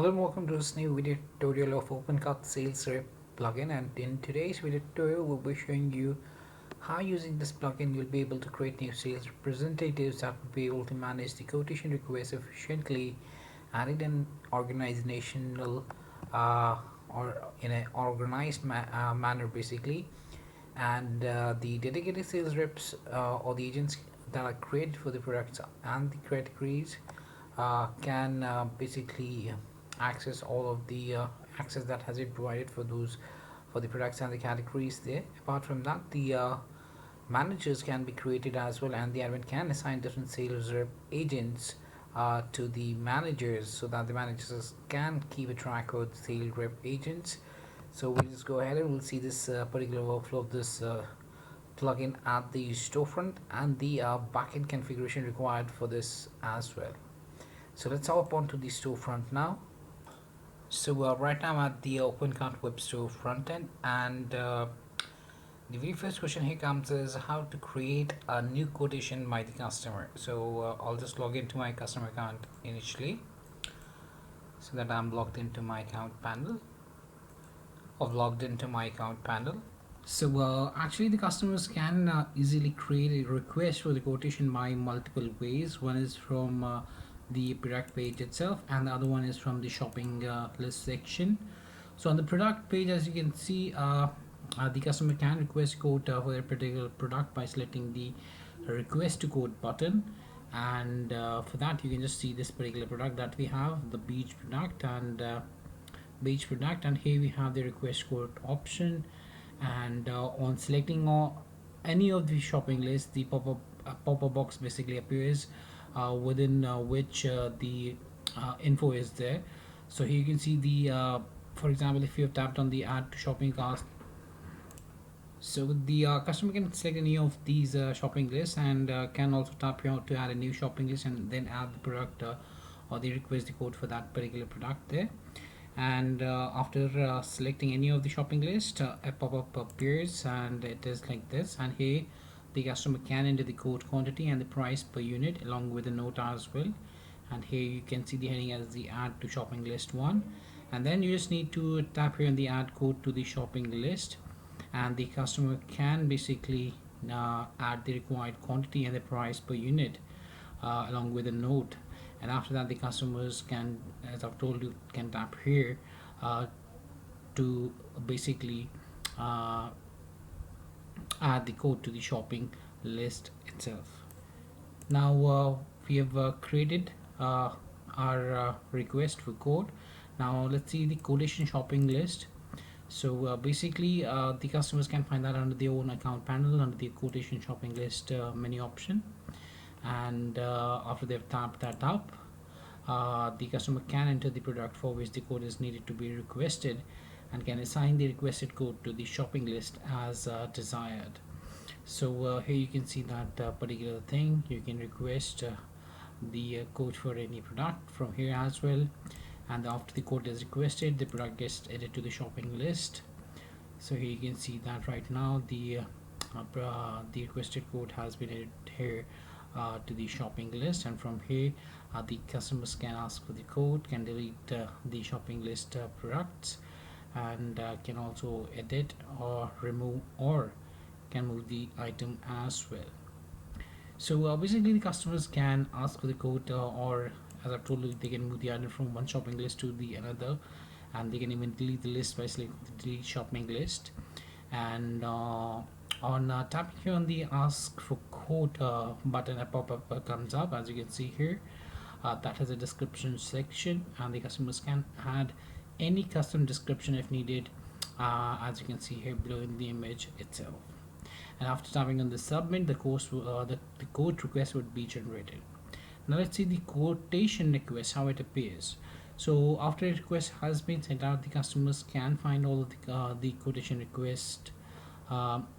Hello and welcome to this new video tutorial of OpenCart Sales Rep plugin, and in today's video tutorial we'll be showing you how using this plugin you'll be able to create new sales representatives that will be able to manage the quotation requests efficiently and in an organizational or in an organized manner basically. And the dedicated sales reps or the agents that are created for the products and the categories can basically access all of the access that has been provided for those for the products and the categories there. Apart from that, the managers can be created as well, and the admin can assign different sales rep agents to the managers so that the managers can keep a track of the sales rep agents. So we'll just go ahead and we'll see this particular workflow of this plugin at the storefront and the backend configuration required for this as well. So let's hop onto the storefront now. So right now I'm at the OpenCart web store front end, and the very first question here comes is how to create a new quotation by the customer. So I'll just log into my customer account initially so that I'm logged into my account panel. I've logged into my account panel. So actually the customers can easily create a request for the quotation by multiple ways. One is from the product page itself, and the other one is from the shopping list section. So on the product page, as you can see, the customer can request quote for a particular product by selecting the request to quote button, and for that you can just see this particular product that we have, the beach product, and here we have the request quote option. And on selecting any of the shopping lists, the pop-up box basically appears within which the info is there. So here you can see the for example, if you have tapped on the add to shopping cart, so the customer can select any of these shopping lists, and can also tap here to add a new shopping list and then add the product or the request the code for that particular product there. And after selecting any of the shopping list, a pop-up appears and it is like this, and here the customer can enter the quote quantity and the price per unit along with a note as well. And here you can see the heading as the add to shopping list one, and then you just need to tap here on the add code to the shopping list, and the customer can basically add the required quantity and the price per unit along with a note. And after that the customers can, as I've told you, can tap here to basically uh, add the code to the shopping list itself. Now we have created our request for code. Now let's see the quotation shopping list. So basically the customers can find that under their own account panel under the quotation shopping list menu option. And after they've tapped that up, the customer can enter the product for which the code is needed to be requested, and can assign the requested code to the shopping list as desired. So here you can see that particular thing. You can request the code for any product from here as well, and after the code is requested the product gets added to the shopping list. So here you can see that right now the requested code has been added here to the shopping list, and from here the customers can ask for the code, can delete the shopping list products, and can also edit or remove or can move the item as well. So basically the customers can ask for the code or, as I've told you, they can move the item from one shopping list to the another, and they can even delete the list by selecting the delete shopping list. And on tapping here on the ask for quote button, a pop-up comes up, as you can see here. That has a description section, and the customers can add any custom description if needed, as you can see here below in the image itself. And after tapping on the submit, the quote request would be generated. Now let's see the quotation request, how it appears. So after a request has been sent out, the customers can find all of the quotation request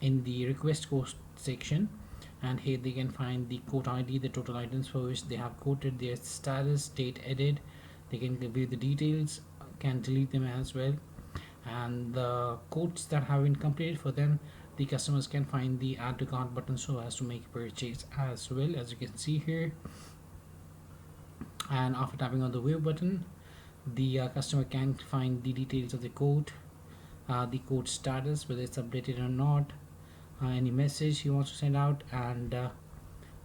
in the request quote section, and here they can find the quote ID, the total items for which they have quoted, their status, date added. They can view the details, can delete them as well, and the quotes that have been completed for them, the customers can find the add to cart button so as to make a purchase as well, as you can see here. And after tapping on the view button, The customer can find the details of the quote status, whether it's updated or not, any message he wants to send out, and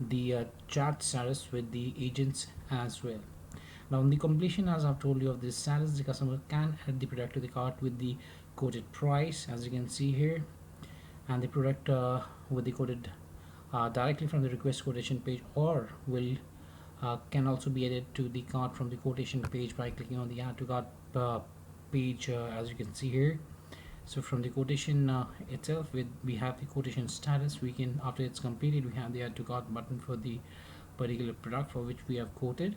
the chat status with the agents as well. Now, on the completion, as I've told you of this status, the customer can add the product to the cart with the quoted price, as you can see here, and the product with the quoted directly from the request quotation page, or will can also be added to the cart from the quotation page by clicking on the add to cart page, as you can see here. So from the quotation itself, we have the quotation status. We can, after it's completed, we have the add to cart button for the particular product for which we have quoted.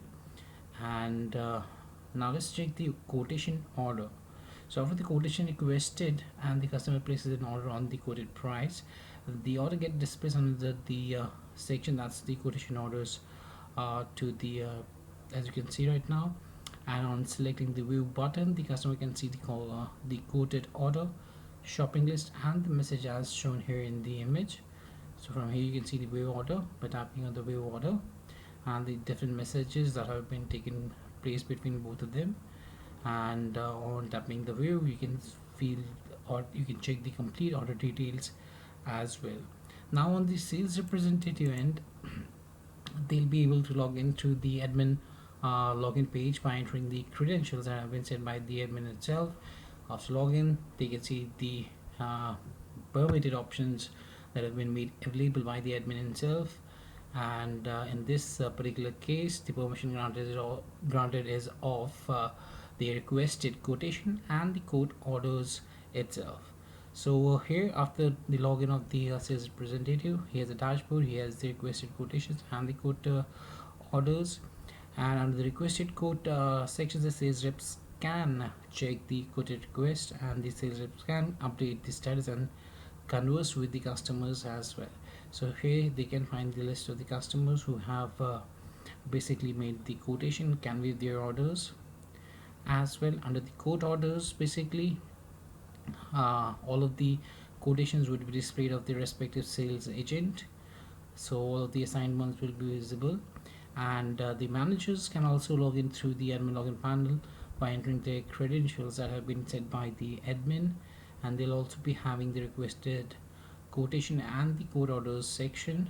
And now let's check the quotation order. So after the quotation requested and the customer places an order on the quoted price, the order gets displayed under the section that's the quotation orders to the as you can see right now. And on selecting the view button, the customer can see the quoted order, shopping list, and the message as shown here in the image. So from here you can see the view order by tapping on the view order, and the different messages that have been taken place between both of them. And on tapping the view, you can feel or you can check the complete order details as well. Now on the sales representative end, they'll be able to log into the admin login page by entering the credentials that have been set by the admin itself. After login, they can see the permitted options that have been made available by the admin itself. And in this particular case, the permission granted is of the requested quotation and the quote orders itself. So here, after the login of the sales representative, he has a dashboard, he has the requested quotations and the quote orders. And under the requested quote section, the sales reps can check the quoted request, and the sales reps can update the status and converse with the customers as well. So here they can find the list of the customers who have basically made the quotation, can view their orders as well. Under the quote orders, basically all of the quotations would be displayed of the respective sales agent, so all of the assigned ones will be visible. And the managers can also log in through the admin login panel by entering their credentials that have been set by the admin, and they'll also be having the requested quotation and the quote orders section.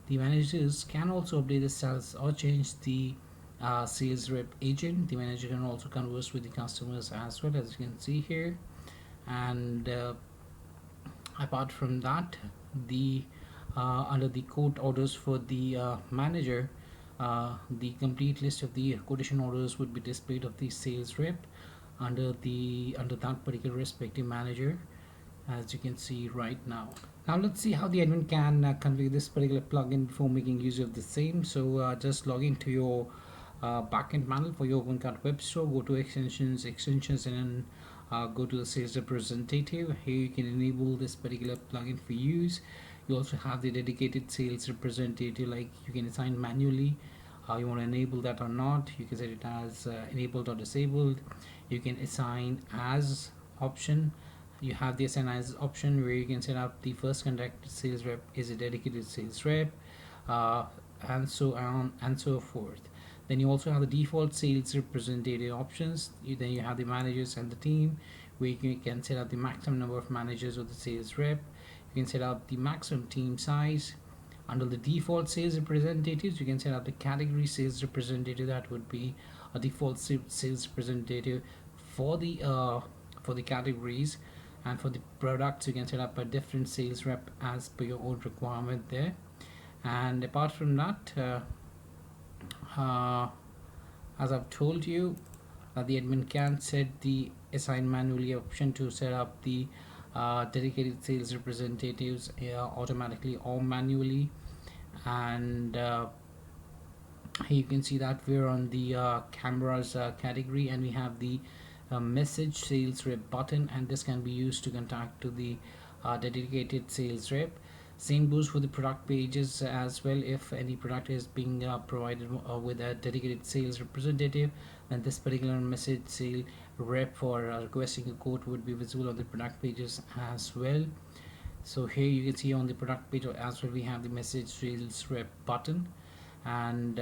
The managers can also update the status or change the sales rep agent. The manager can also converse with the customers as well, as you can see here. And apart from that, the under the quote orders for the manager, the complete list of the quotation orders would be displayed of the sales rep under that particular respective manager, as you can see right now. Now let's see how the admin can configure this particular plugin before making use of the same. So just log into your backend panel for your OpenCart web store. Go to extensions, and then go to the sales representative. Here you can enable this particular plugin for use. You also have the dedicated sales representative, like you can assign manually. You want to enable that or not. You can set it as enabled or disabled. You can assign as option. You have the assign as option where you can set up the first contact sales rep is a dedicated sales rep, and so on and so forth. Then you also have the default sales representative options. Then you have the managers and the team, where you can set up the maximum number of managers of the sales rep. You can set up the maximum team size. Under the default sales representatives, you can set up the category sales representative. That would be a default sales representative for the categories, and for the products you can set up a different sales rep as per your own requirement there. And apart from that, as I've told you, the admin can set the assign manually option to set up the dedicated sales representatives automatically or manually. And here you can see that we're on the cameras category, and we have the message sales rep button, and this can be used to contact to the dedicated sales rep. Same goes for the product pages as well. If any product is being provided with a dedicated sales representative, then this particular message sale rep for requesting a quote would be visible on the product pages as well. So here you can see on the product page as well, we have the message sales rep button. And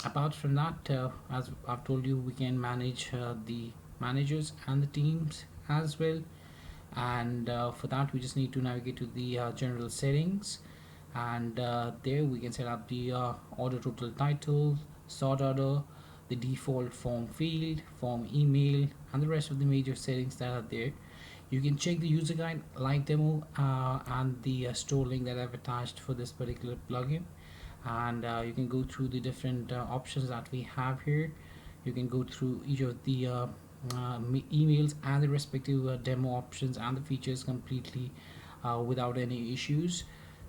apart from that, as I've told you, we can manage the managers and the teams as well. And for that, we just need to navigate to the general settings, and there we can set up the order total title, sort order, the default form field, form email, and the rest of the major settings that are there. You can check the user guide, live demo, and the store link that I've attached for this particular plugin. And you can go through the different options that we have here. You can go through each of the emails and the respective demo options and the features completely without any issues.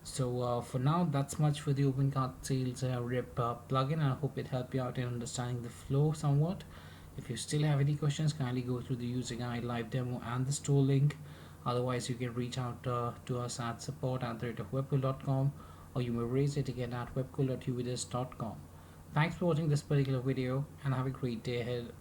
So for now, that's much for the OpenCart Sales Rep plugin. I hope it helped you out in understanding the flow somewhat. If you still have any questions, kindly go through the user guide, live demo, and the store link. Otherwise, you can reach out to us at support@webcool.com, or you may raise it again at webcool.uvidis.com. Thanks for watching this particular video, and have a great day ahead.